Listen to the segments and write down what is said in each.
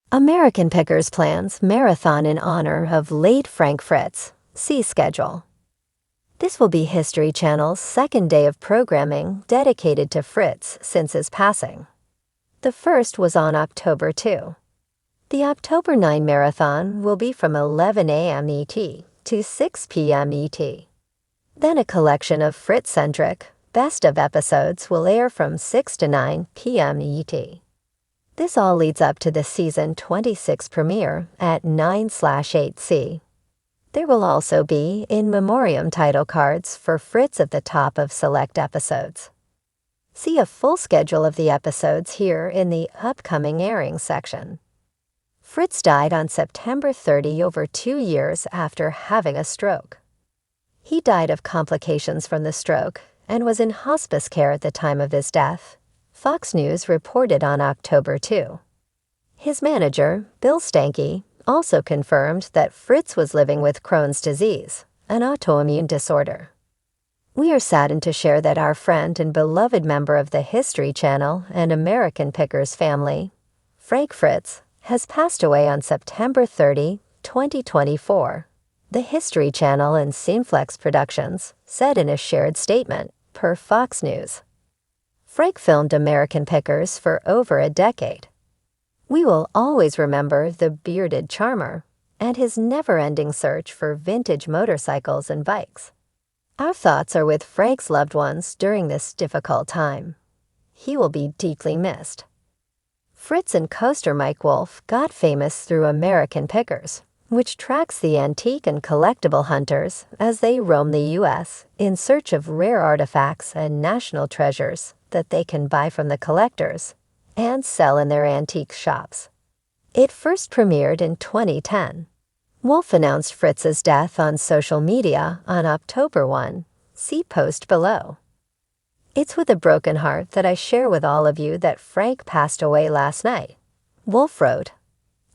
American Pickers plans marathon in honor of late Frank Fritz. See schedule. This will be History Channel's second day of programming dedicated to Fritz since his passing. The first was on October 2. The October 9 marathon will be from 11 a.m. ET to 6 p.m. ET. Then a collection of Fritz-centric, best-of episodes will air from 6 to 9 p.m. ET. This all leads up to the season 26 premiere at 9/8C. There will also be in memoriam title cards for Fritz at the top of select episodes. See a full schedule of the episodes here in the upcoming airing section. Fritz died on September 30 over 2 years after having a stroke. He died of complications from the stroke and was in hospice care at the time of his death, Fox News reported on October 2. His manager, Bill Stanky, also confirmed that Fritz was living with Crohn's disease, an autoimmune disorder. We are saddened to share that our friend and beloved member of the History Channel and American Pickers family, Frank Fritz, has passed away on September 30, 2024. The History Channel and Cineflex Productions said in a shared statement, per Fox News. Frank filmed American Pickers for over a decade. We will always remember the bearded charmer and his never-ending search for vintage motorcycles and bikes. Our thoughts are with Frank's loved ones during this difficult time. He will be deeply missed. Fritz and coaster Mike Wolf got famous through American Pickers, which tracks the antique and collectible hunters as they roam the U.S. in search of rare artifacts and national treasures that they can buy from the collectors and sell in their antique shops. It first premiered in 2010. Wolf announced Fritz's death on social media on October 1. See post below. It's with a broken heart that I share with all of you that Frank passed away last night. Wolf wrote,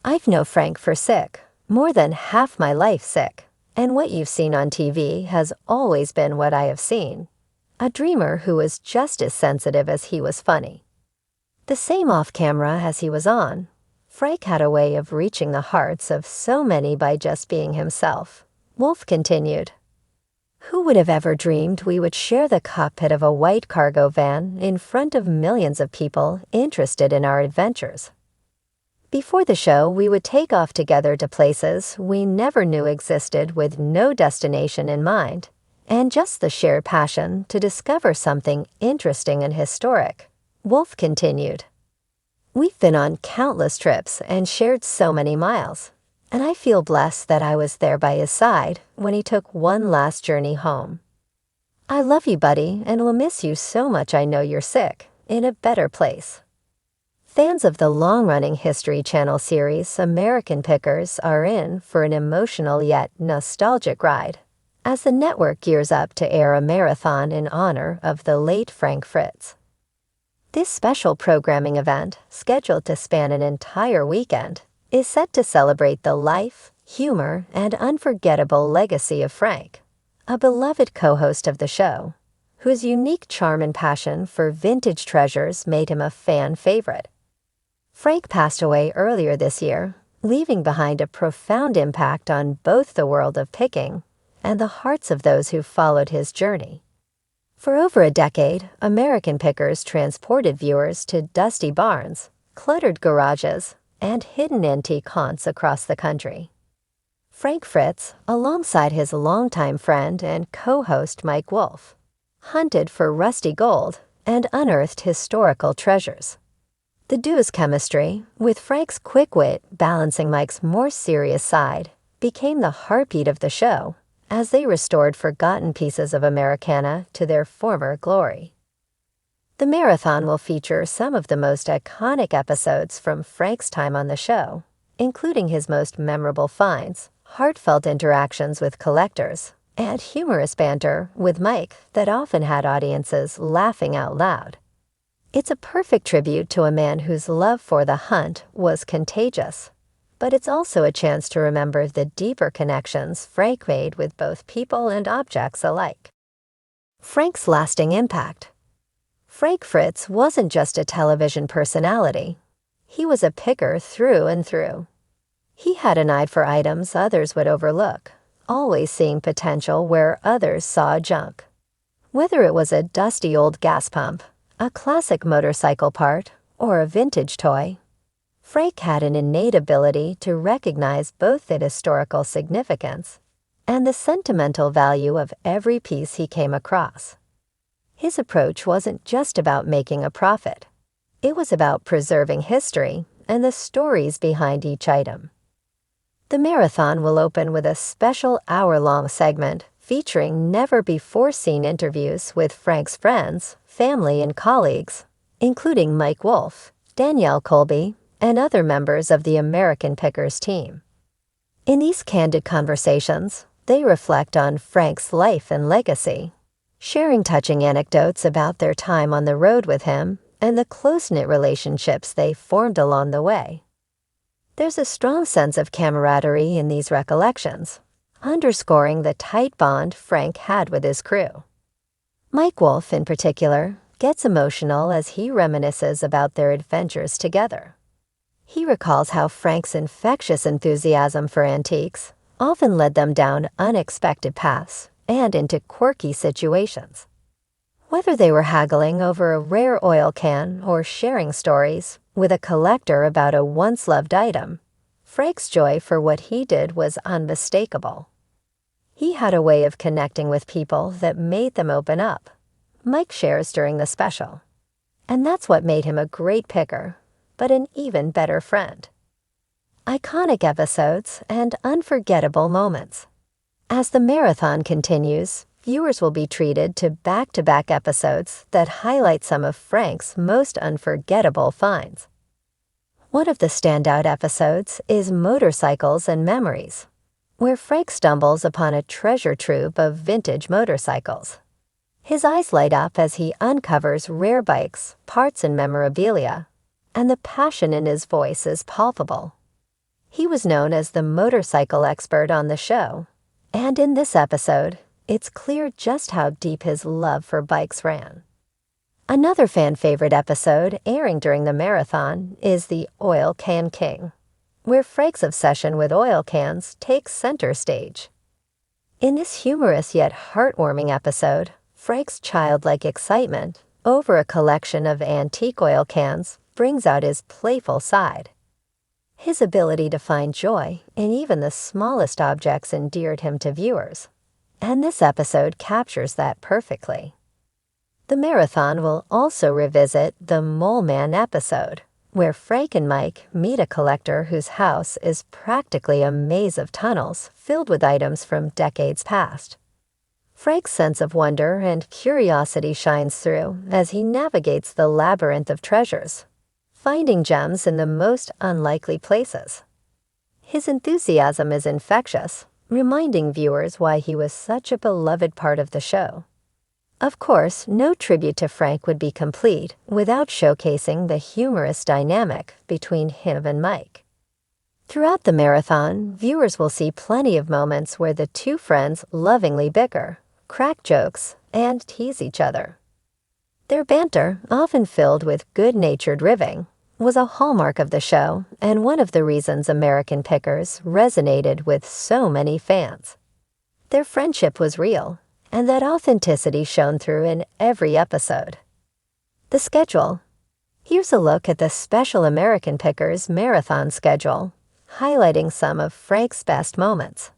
"I've known Frank for more than half my life sick, and what you've seen on TV has always been what I have seen. A dreamer who was just as sensitive as he was funny. The same off-camera as he was on, Frank had a way of reaching the hearts of so many by just being himself." Wolf continued, "Who would have ever dreamed we would share the cockpit of a white cargo van in front of millions of people interested in our adventures? Before the show, we would take off together to places we never knew existed with no destination in mind, and just the shared passion to discover something interesting and historic." Wolf continued, "We've been on countless trips and shared so many miles, and I feel blessed that I was there by his side when he took one last journey home. I love you, buddy, and will miss you so much. I know you're sick, in a better place." Fans of the long-running History Channel series American Pickers are in for an emotional yet nostalgic ride, as the network gears up to air a marathon in honor of the late Frank Fritz. This special programming event, scheduled to span an entire weekend, is set to celebrate the life, humor, and unforgettable legacy of Frank, a beloved co-host of the show, whose unique charm and passion for vintage treasures made him a fan favorite. Frank passed away earlier this year, leaving behind a profound impact on both the world of picking and the hearts of those who followed his journey. For over a decade, American Pickers transported viewers to dusty barns, cluttered garages, and hidden antique haunts across the country. Frank Fritz, alongside his longtime friend and co-host Mike Wolf, hunted for rusty gold and unearthed historical treasures. The duo's chemistry, with Frank's quick wit balancing Mike's more serious side, became the heartbeat of the show as they restored forgotten pieces of Americana to their former glory. The marathon will feature some of the most iconic episodes from Frank's time on the show, including his most memorable finds, heartfelt interactions with collectors, and humorous banter with Mike that often had audiences laughing out loud. It's a perfect tribute to a man whose love for the hunt was contagious, but it's also a chance to remember the deeper connections Frank made with both people and objects alike. Frank's lasting impact. Frank Fritz wasn't just a television personality. He was a picker through and through. He had an eye for items others would overlook, always seeing potential where others saw junk. Whether it was a dusty old gas pump, a classic motorcycle part, or a vintage toy, Frank had an innate ability to recognize both the historical significance and the sentimental value of every piece he came across. His approach wasn't just about making a profit. It was about preserving history and the stories behind each item. The marathon will open with a special hour-long segment featuring never-before-seen interviews with Frank's friends, family, and colleagues, including Mike Wolfe, Danielle Colby, and other members of the American Pickers team. In these candid conversations, they reflect on Frank's life and legacy, sharing touching anecdotes about their time on the road with him and the close-knit relationships they formed along the way. There's a strong sense of camaraderie in these recollections, underscoring the tight bond Frank had with his crew. Mike Wolfe, in particular, gets emotional as he reminisces about their adventures together. He recalls how Frank's infectious enthusiasm for antiques often led them down unexpected paths and into quirky situations. Whether they were haggling over a rare oil can or sharing stories with a collector about a once-loved item, Frank's joy for what he did was unmistakable. He had a way of connecting with people that made them open up, Mike shares during the special. And that's what made him a great picker, but an even better friend. Iconic episodes and unforgettable moments. As the marathon continues, viewers will be treated to back-to-back episodes that highlight some of Frank's most unforgettable finds. One of the standout episodes is Motorcycles and Memories, where Frank stumbles upon a treasure trove of vintage motorcycles. His eyes light up as he uncovers rare bikes, parts, and memorabilia, and the passion in his voice is palpable. He was known as the motorcycle expert on the show, and in this episode, it's clear just how deep his love for bikes ran. Another fan-favorite episode airing during the marathon is the Oil Can King, where Frank's obsession with oil cans takes center stage. In this humorous yet heartwarming episode, Frank's childlike excitement over a collection of antique oil cans brings out his playful side. His ability to find joy in even the smallest objects endeared him to viewers, and this episode captures that perfectly. The marathon will also revisit the Mole Man episode, where Frank and Mike meet a collector whose house is practically a maze of tunnels filled with items from decades past. Frank's sense of wonder and curiosity shines through as he navigates the labyrinth of treasures, finding gems in the most unlikely places. His enthusiasm is infectious, reminding viewers why he was such a beloved part of the show. Of course, no tribute to Frank would be complete without showcasing the humorous dynamic between him and Mike. Throughout the marathon, viewers will see plenty of moments where the two friends lovingly bicker, crack jokes, and tease each other. Their banter, often filled with good-natured ribbing, was a hallmark of the show and one of the reasons American Pickers resonated with so many fans. Their friendship was real, and that authenticity shone through in every episode. The schedule. Here's a look at the special American Pickers marathon schedule, highlighting some of Frank's best moments.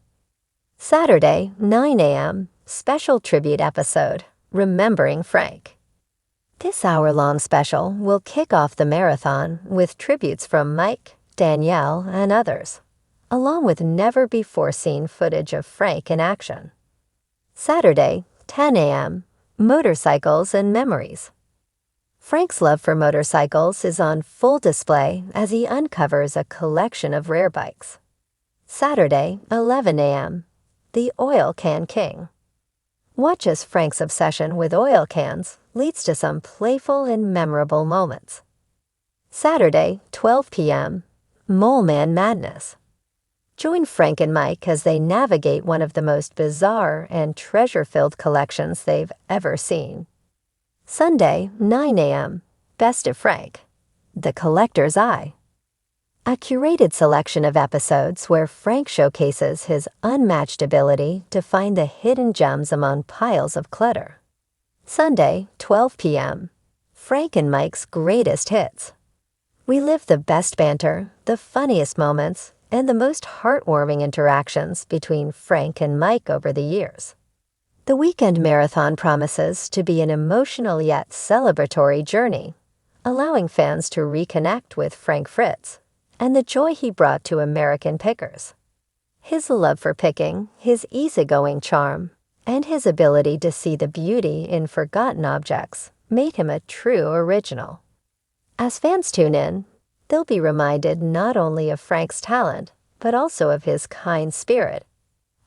Saturday, 9 a.m., special tribute episode, Remembering Frank. This hour-long special will kick off the marathon with tributes from Mike, Danielle, and others, along with never-before-seen footage of Frank in action. Saturday, 10 a.m., Motorcycles and Memories. Frank's love for motorcycles is on full display as he uncovers a collection of rare bikes. Saturday, 11 a.m., The Oil Can King. Watch as Frank's obsession with oil cans leads to some playful and memorable moments. Saturday, 12 p.m., Mole Man Madness. Join Frank and Mike as they navigate one of the most bizarre and treasure-filled collections they've ever seen. Sunday, 9 a.m., Best of Frank. The Collector's Eye. A curated selection of episodes where Frank showcases his unmatched ability to find the hidden gems among piles of clutter. Sunday, 12 p.m. Frank and Mike's greatest hits. We live the best banter, the funniest moments, and the most heartwarming interactions between Frank and Mike over the years. The weekend marathon promises to be an emotional yet celebratory journey, allowing fans to reconnect with Frank Fritz and the joy he brought to American pickers. His love for picking, his easygoing charm, and his ability to see the beauty in forgotten objects made him a true original. As fans tune in, they'll be reminded not only of Frank's talent, but also of his kind spirit.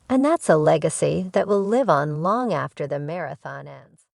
And that's a legacy that will live on long after the marathon ends.